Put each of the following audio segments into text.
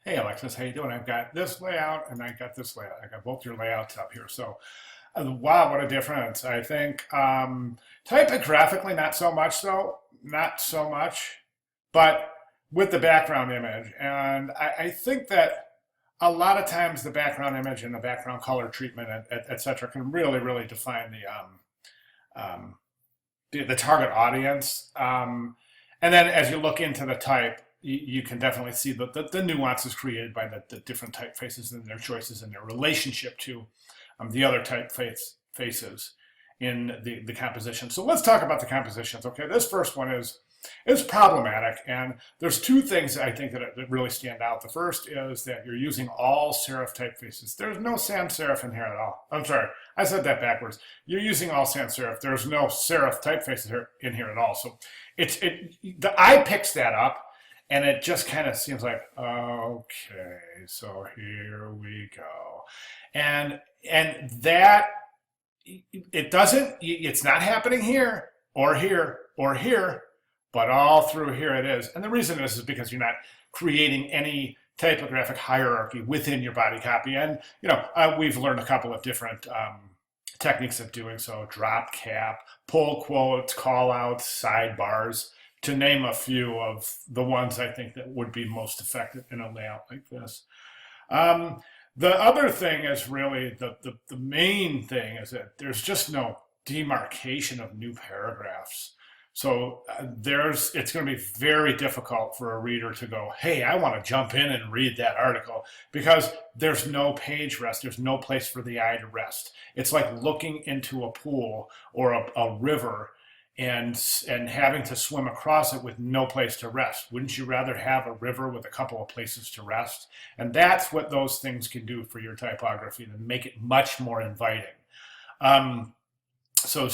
Hey Alexis, how you doing? I've got this layout and I got this layout. I got both your layouts up here. So, wow, what a difference. I think typographically, not so much though, not so much, but with the background image. And I think that a lot of times the background image and the background color treatment, et cetera, can really, really define um, the target audience. And then as you look into the type, you can definitely see the nuances created by the different typefaces and their choices and their relationship to the other faces in the composition. So let's talk about the compositions. Okay, this first one is problematic, and there's two things I think that really stand out. The first is that you're using all serif typefaces. There's no sans serif in here at all. I'm sorry, I said that backwards. You're using all sans serif. There's no serif typefaces in here at all. So the eye picks that up, and it just kind of seems like, okay, so here we go, and that it doesn't. It's not happening here or here or here, but all through here it is. And the reason is because you're not creating any typographic hierarchy within your body copy. And we've learned a couple of different techniques of doing so: drop cap, pull quotes, call outs, sidebars, to name a few of the ones I think that would be most effective in a layout like this. Um, the other thing is really the main thing is that there's just no demarcation of new paragraphs. So it's going to be very difficult for a reader to go, hey, I want to jump in and read that article, because there's no page rest. There's no place for the eye to rest. It's like looking into a pool or a river and having to swim across it with no place to rest. Wouldn't you rather have a river with a couple of places to rest? And that's what those things can do for your typography, to make it much more inviting. Um, so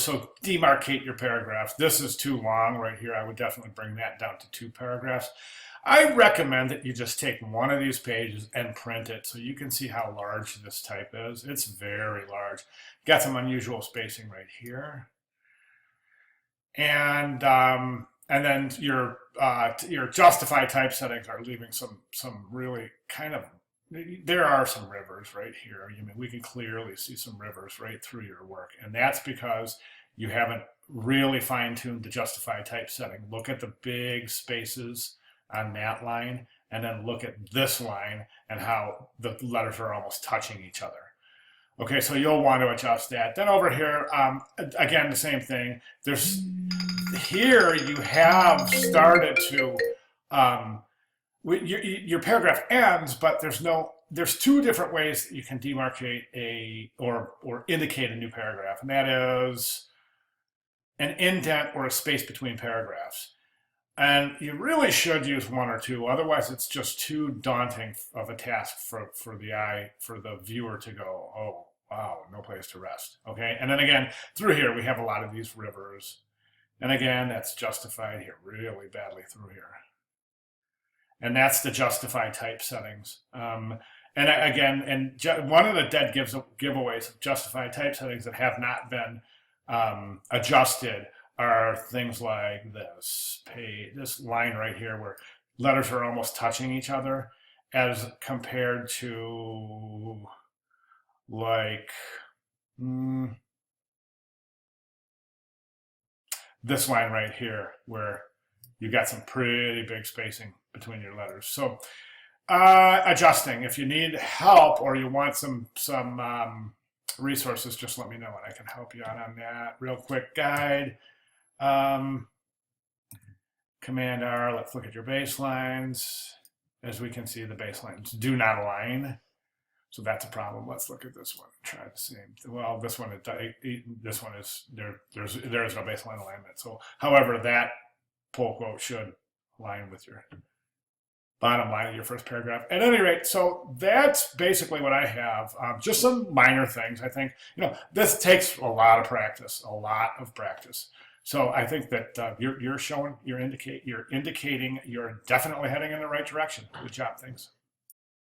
demarcate your paragraphs. This is too long right here. I would definitely bring that down to 2 paragraphs. I recommend that you just take one of these pages and print it so you can see how large this type is. It's very large. Got some unusual spacing right here. And then your justify typesettings are leaving some really kind of, there are some rivers right here. We can clearly see some rivers right through your work, and that's because you haven't really fine-tuned the justify typesetting. Look at the big spaces on that line, and then look at this line and how the letters are almost touching each other. Okay, so you'll want to adjust that. Then over here, again, the same thing. Here you have started to, your paragraph ends, but there's 2 different ways that you can demarcate or indicate a new paragraph, and that is an indent or a space between paragraphs. And you really should use 1 or 2, otherwise it's just too daunting of a task for the viewer to go, oh, wow, no place to rest. Okay, and then again, through here we have a lot of these rivers. And again, that's justified here really badly through here. And that's the justify type settings. And again, one of the dead giveaways of justify type settings that have not been adjusted are things like this line right here where letters are almost touching each other, as compared to like this line right here where you got some pretty big spacing between your letters. So adjusting, if you need help or you want some resources, just let me know and I can help you out on that. Real quick guide. Command R, let's look at your baselines. As we can see, the baselines do not align. So that's a problem. Let's look at this one. Try the same. Well, this one is there is no baseline alignment. So, however, that pull quote should align with your bottom line of your first paragraph. At any rate, so that's basically what I have. Just some minor things. I think this takes a lot of practice, So I think that you're indicating you're definitely heading in the right direction. Good job. Thanks.